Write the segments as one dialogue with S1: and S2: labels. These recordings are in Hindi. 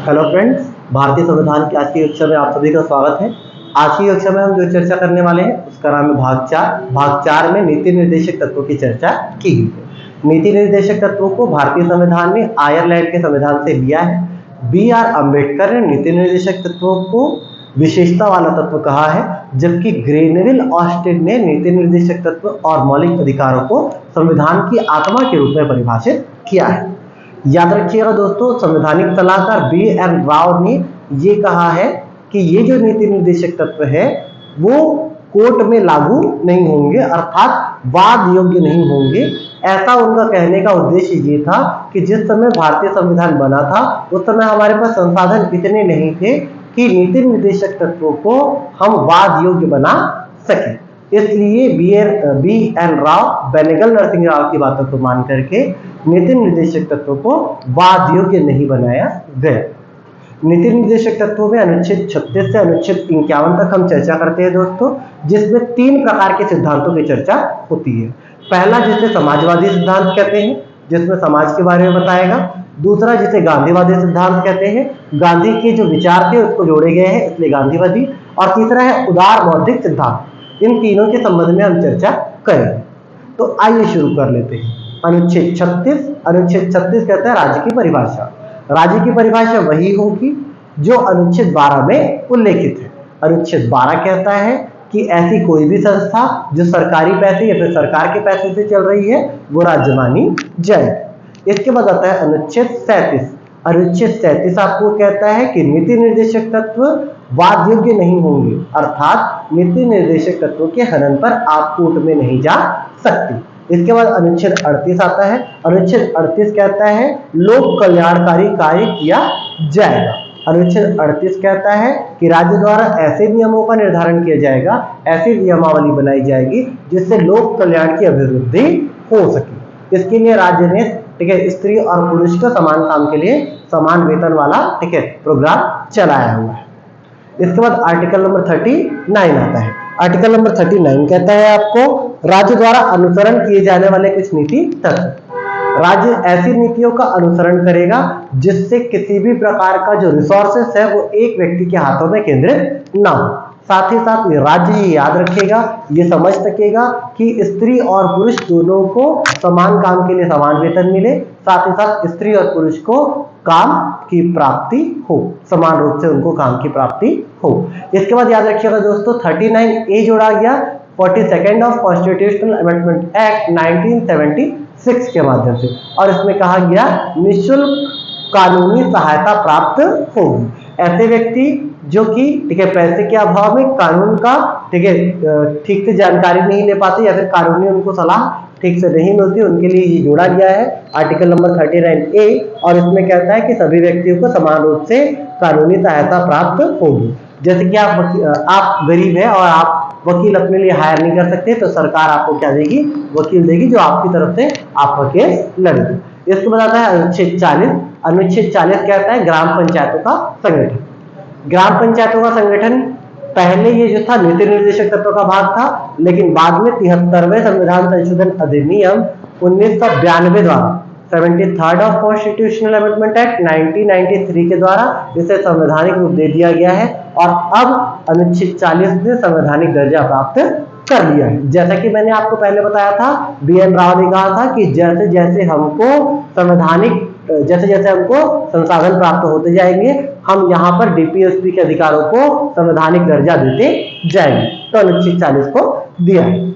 S1: हेलो फ्रेंड्स, भारतीय संविधान की आज की कक्षा में आप सभी का स्वागत है। आज की कक्षा में हम जो चर्चा करने वाले हैं उसका नाम है भाग 4। भाग 4 में नीति निर्देशक तत्वों की चर्चा की गई है। नीति निर्देशक तत्वों को भारतीय संविधान ने आयरलैंड के संविधान से लिया है। B.R. अम्बेडकर ने नीति निर्देशक तत्वों को विशेषता वाला तत्व कहा है, जबकि ग्रेनविल ऑस्टिन ने नीति निर्देशक तत्व और मौलिक अधिकारों को संविधान की आत्मा के रूप में परिभाषित किया है। याद रखिएगा दोस्तों, संवैधानिक सलाहकार B.N. राव ने ये कहा है कि ये जो नीति निर्देशक तत्व है वो कोर्ट में लागू नहीं होंगे, अर्थात वाद योग्य नहीं होंगे। ऐसा उनका कहने का उद्देश्य ये था कि जिस समय भारतीय संविधान बना था उस समय हमारे पास संसाधन इतने नहीं थे कि नीति निर्देशक तत्वों को हम वाद योग्य बना सकें। इसलिए B.N. राव, बेनेगल नरसिंह राव की बातों को मान करके नीति निर्देशक तत्वों को वाद योग्य नहीं बनाया गया। नीति निर्देशक तत्वों में अनुच्छेद 36 से अनुच्छेद 51 तक हम चर्चा करते हैं दोस्तों, जिसमें 3 प्रकार के सिद्धांतों की चर्चा होती है। पहला जिसे समाजवादी सिद्धांत कहते हैं, जिसमें समाज के बारे में बताएगा। दूसरा जिसे गांधीवादी सिद्धांत कहते हैं, गांधी के जो विचार थे उसको जोड़े गए हैं इसलिए गांधीवादी। और तीसरा है उदार बौद्धिक सिद्धांत। इन तीनों के संबंध में हम चर्चा करेंगे। तो आइए शुरू कर लेते हैं। अनुच्छेद 36 कहता है राज्य की परिभाषा। राज्य की परिभाषा वही होगी जो अनुच्छेद 12 में उल्लेखित है। अनुच्छेद 12 कहता है कि ऐसी कोई भी संस्था जो सरकारी पैसे या फिर सरकार के पैसे से चल रही है वो राज्य मानी जाएगी। इसके बाद आता है अनुच्छेद 37। अनुच्छेद 37 आपको कहता है कि नीति निर्देशक तत्व वाद योग्य नहीं होंगे, अर्थात नीति निर्देशक तत्वों के हनन पर आप कोर्ट में नहीं जा सकती। इसके बाद अनुच्छेद 38 आता है। अनुच्छेद 38 कहता है लोक कल्याणकारी कार्य किया जाएगा। अनुच्छेद 38 कहता है कि राज्य द्वारा ऐसे नियमों का निर्धारण किया जाएगा, ऐसी नियमावली बनाई जाएगी जिससे लोक कल्याण की अभिवृद्धि हो सके। इसके लिए राज्य ने स्त्री और पुरुष को समान काम के लिए समान वेतन वाला प्रोग्राम चलाया हुआ है। इसके बाद आर्टिकल नंबर 39 आता है। आर्टिकल नंबर 39 कहता है आपको राज्य द्वारा अनुसरण किए जाने वाले कुछ नीति तत्व। राज्य ऐसी नीतियों का अनुसरण करेगा जिससे किसी भी प्रकार का जो रिसोर्सेस है वो एक व्यक्ति के हाथों में केंद्रित ना हो। साथ ही साथ राज्य ये याद रखेगा, ये समझ सकेगा कि स्त्री और पुरुष दोनों को समान काम के लिए समान वेतन मिले, साथ ही साथ स्त्री और पुरुष को काम की प्राप्ति हो, समान रूप से उनको काम की प्राप्ति हो। इसके बाद याद रखिएगा दोस्तों 39A जोड़ा गया 42nd of constitutional amendment act 1976 के माध्यम से, और इसमें कहा गया निःशुल्क कानूनी सहायता प्राप्त होगी। ऐसे व्यक्ति जो कि पैसे के अभाव में कानून का ठीक से जानकारी नहीं ले पाते या फिर कानूनी उनको सलाह ठीक से नहीं मिलती, उनके लिए ये जोड़ा गया है आर्टिकल नंबर 39A। और इसमें कहता है कि सभी व्यक्तियों को समान रूप से कानूनी सहायता प्राप्त होगी। जैसे कि आप गरीब है और आप वकील अपने लिए हायर नहीं कर सकते, तो सरकार आपको क्या देगी, वकील देगी जो आपकी तरफ से आपका केस लड़ेगी। इसको बताता है अनुच्छेद 40। अनुच्छेद 40 कहता है ग्राम पंचायतों का संगठन। ग्राम पंचायतों का संगठन पहले ये जो था नीति निर्देशक तत्व का भाग था, लेकिन बाद में 73वें संविधान संशोधन अधिनियम 1992 द्वारा 73rd of constitutional amendment act 1993 के द्वारा इसे संवैधानिक रूप दे दिया गया है और अब अनुच्छेद 40 ने संवैधानिक दर्जा प्राप्त कर लिया है। जैसा कि मैंने आपको पहले बताया था, B.N. राव ने कहा था कि जैसे जैसे हमको संसाधन प्राप्त होते जाएंगे, हम यहाँ पर DPSP के अधिकारों को संवैधानिक दर्जा देते जाएंगे। तो अनुच्छेद 40 को दिया है।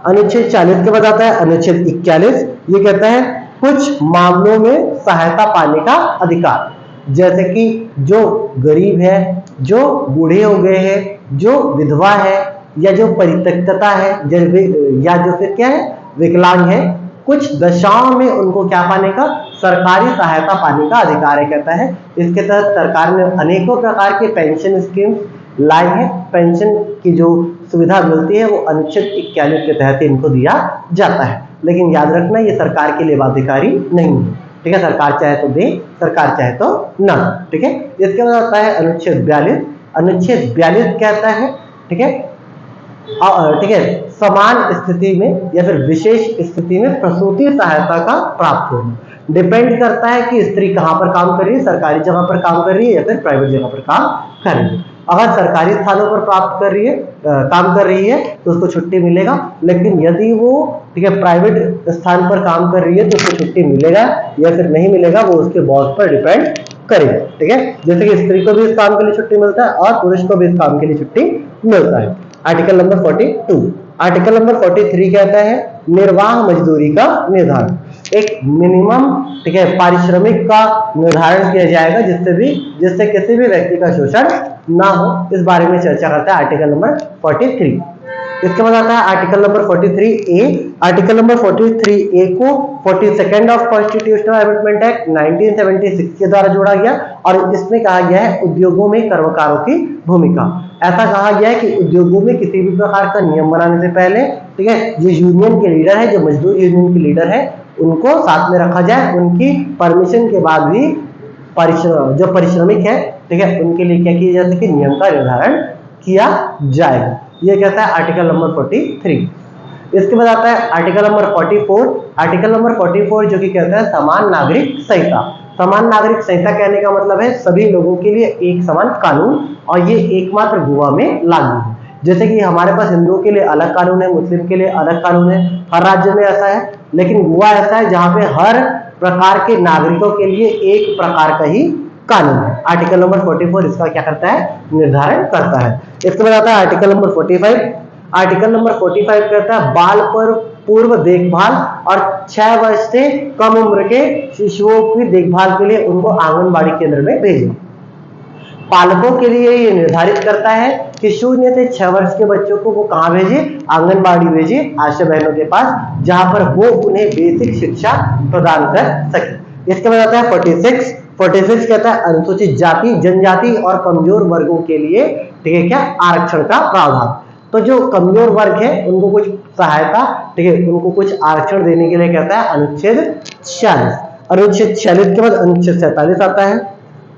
S1: अनुच्छेद 40 के बाद आता है अनुच्छेद 41। ये कहता है कुछ मामलों में सहायता पाने का अधिकार, जैसे कि जो गरीब है, जो बूढ़े हो गए हैं, जो विधवा है, या जो परित्यक्तता है, या जो फिर क्या है विकलांग है, कुछ दशाओं में उनको क्या पाने का, सरकारी सहायता पाने का अधिकार है कहता है। इसके तहत सरकार ने अनेकों प्रकार के पेंशन स्कीम लाई है। पेंशन की जो सुविधा मिलती है वो अनुच्छेद 41 के तहत इनको दिया जाता है, लेकिन याद रखना ये सरकार के लिए बाध्यकारी नहीं है। ठीक है, सरकार चाहे तो दे, सरकार चाहे तो ना। ठीक है, इसके बाद आता है अनुच्छेद 42। अनुच्छेद 42 कहता है ठीक है, समान स्थिति में या फिर विशेष स्थिति में प्रसूति सहायता का प्राप्त होना। डिपेंड करता है कि स्त्री कहाँ पर काम कर रही है, सरकारी जगह पर काम कर रही है या फिर प्राइवेट जगह पर काम कर रही है। अगर सरकारी स्थानों पर प्राप्त कर रही है काम कर रही है तो उसको छुट्टी मिलेगा, लेकिन यदि वो ठीक है प्राइवेट स्थान पर काम कर रही है तो उसको छुट्टी मिलेगा या फिर नहीं मिलेगा, वो उसके बॉस पर डिपेंड करेगा। ठीक है, जैसे कि स्त्री को भी इस काम के लिए छुट्टी मिलता है और पुरुष को भी इस काम के लिए छुट्टी मिलता है। Article number 42। आर्टिकल नंबर 43 कहता है निर्वाह मजदूरी का निर्धारण। एक मिनिमम ठीक है पारिश्रमिक का निर्धारण किया जाएगा जिससे किसी भी व्यक्ति का शोषण ना हो। इस बारे में चर्चा करता है आर्टिकल नंबर 43। इसके बाद आता है article number 43A। Article number 43A को 42nd of constitutional amendment act 1976 के द्वारा जोड़ा गया और इसमें कहा गया है उद्योगों में कर्मकारों की भूमिका। ऐसा कहा गया है कि उद्योगों में किसी भी प्रकार का नियम बनाने से पहले ठीक है जो यूनियन के लीडर है, जो मजदूर यूनियन के लीडर है, उनको साथ में रखा जाए। उनकी परमिशन के बाद भी जो परिश्रमिक है ठीक है उनके लिए क्या किया जाता है कि नियम का निर्धारण किया जाएगा। ये कहता है आर्टिकल नंबर 43। इसके बाद आता है आर्टिकल नंबर 44। आर्टिकल नंबर 44 जो कि कहता है समान नागरिक संहिता। समान नागरिक संहिता कहने का मतलब है सभी लोगों के लिए एक समान कानून, और ये एकमात्र गोवा में लागू है। जैसे कि हमारे पास हिंदुओं के लिए अलग कानून है, मुस्लिम के लिए अलग कानून है, हर राज्य में ऐसा है, लेकिन गोवा ऐसा है जहां पे हर प्रकार के नागरिकों के लिए एक प्रकार का ही कानून है। आर्टिकल नंबर 44 इसका क्या करता है, निर्धारण करता है। इसके बाद आता है आर्टिकल नंबर 45। आर्टिकल नंबर 45 कहता है बाल पर पूर्व देखभाल और 6 वर्ष से कम उम्र के शिशुओं की देखभाल के लिए उनको आंगनबाड़ी केंद्र में भेजना। पालकों के लिए ये निर्धारित करता है कि 0 से 6 वर्ष के बच्चों को वो कहाँ भेजे, आंगनबाड़ी भेजे, आशा बहनों के पास, जहां पर वो उन्हें बेसिक शिक्षा प्रदान कर सके। इसके बाद आता है 46 कहता है अनुसूचित जाति, जनजाति और कमजोर वर्गों के लिए ठीक है क्या आरक्षण का प्रावधान। तो जो कमजोर वर्ग है उनको कुछ सहायता ठीक है उनको कुछ आरक्षण देने के लिए कहता है अनुच्छेद 46। अनुच्छेद 46 के बाद अनुच्छेद 47 आता है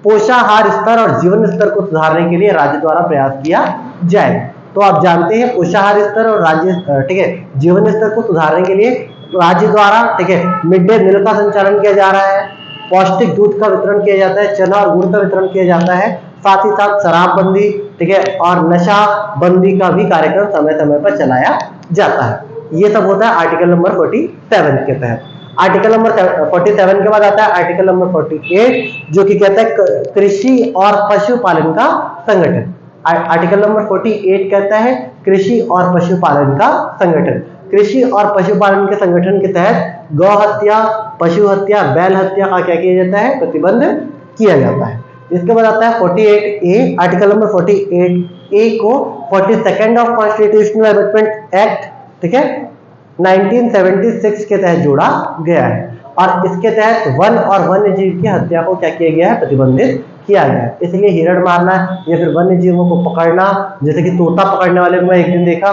S1: पोषाहार स्तर और जीवन स्तर को सुधारने के लिए राज्य द्वारा प्रयास किया जाएगा। तो आप जानते हैं पोषाहार स्तर और राज्य ठीक है जीवन स्तर को सुधारने के लिए राज्य द्वारा ठीक है मिड डे मील का संचालन किया जा रहा है, पौष्टिक दूध का वितरण किया जाता है, चना और गुड़ का वितरण किया जाता है, साथ ही साथ शराबबंदी ठीक है और नशा बंदी का भी कार्यक्रम समय समय पर चलाया जाता है। ये सब होता है आर्टिकल नंबर 47 के तहत। आर्टिकल नंबर 47 के बाद आता है आर्टिकल नंबर 48 जो कि कहता है कृषि और पशुपालन का संगठन। आर्टिकल नंबर 48 कहता है कृषि और पशुपालन का संगठन। कृषि और पशुपालन के संगठन के तहत गौ हत्या, पशु हत्या, बैल हत्या का क्या किया जाता है, प्रतिबंध किया जाता है। इसके बाद आता है 48A। आर्टिकल नंबर 48A को 42nd of constitutional amendment act ठीक है 1976 के तहत जोड़ा गया है और इसके तहत वन और वन्य जीव की हत्या को क्या किया गया है, प्रतिबंधित किया गया है। इसलिए हिरण मारना या फिर वन्य जीवों को पकड़ना, जैसे कि तोता पकड़ने वाले को मैं एक दिन देखा,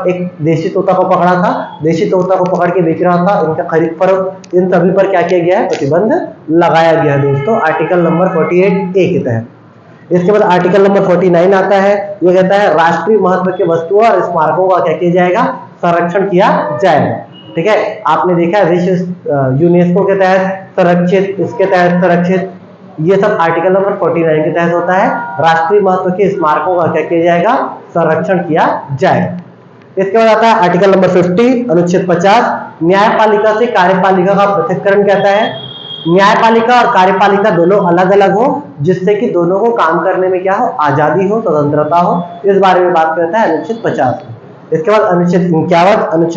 S1: एक देशी तोता को पकड़ा था, देशी तोता को पकड़ के बेच रहा था, इनका खरीद फरोख्त, इन सभी पर क्या किया गया है, प्रतिबंध लगाया गया दोस्तों आर्टिकल नंबर 48A के तहत। इसके बाद आर्टिकल नंबर 49 आता है, ये कहता है राष्ट्रीय महत्व के वस्तुओं और स्मारकों का क्या किया जाएगा, संरक्षण किया जाएगा। ठीक है, आपने देखा है विश्व यूनेस्को के तहत संरक्षित, इसके तहत संरक्षित, ये सब आर्टिकल नंबर 49 के तहत होता है। राष्ट्रीय महत्व के स्मारकों का क्या किया जाएगा, संरक्षण किया जाएगा। इसके बाद आता है आर्टिकल नंबर 50 अनुच्छेद 50 न्यायपालिका से कार्यपालिका का पृथक्करण कहता है न्यायपालिका और कार्यपालिका दोनों अलग अलग हो, जिससे कि दोनों को काम करने में क्या हो, आजादी हो, स्वतंत्रता हो। इस बारे में बात करता है अनुच्छेद 50। इसके बाद अनुच्छेद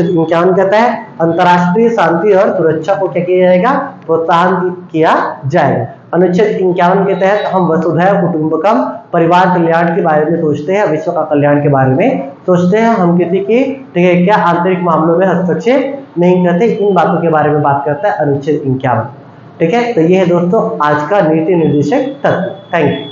S1: 51 कहता है अंतर्राष्ट्रीय शांति और सुरक्षा को क्या किया जाएगा, प्रोत्साहन किया जाएगा। अनुच्छेद 51 के तहत हम वसुधैव कुटुंबकम, परिवार कल्याण के बारे में सोचते हैं, विश्व का कल्याण के बारे में सोचते हैं। हम किसी की ठीक है क्या आंतरिक मामलों में हस्तक्षेप नहीं करते, इन बातों के बारे में बात करता है अनुच्छेद 51। ठीक है, तो ये है दोस्तों आज का नीति निर्देशक तत्व। Thank you.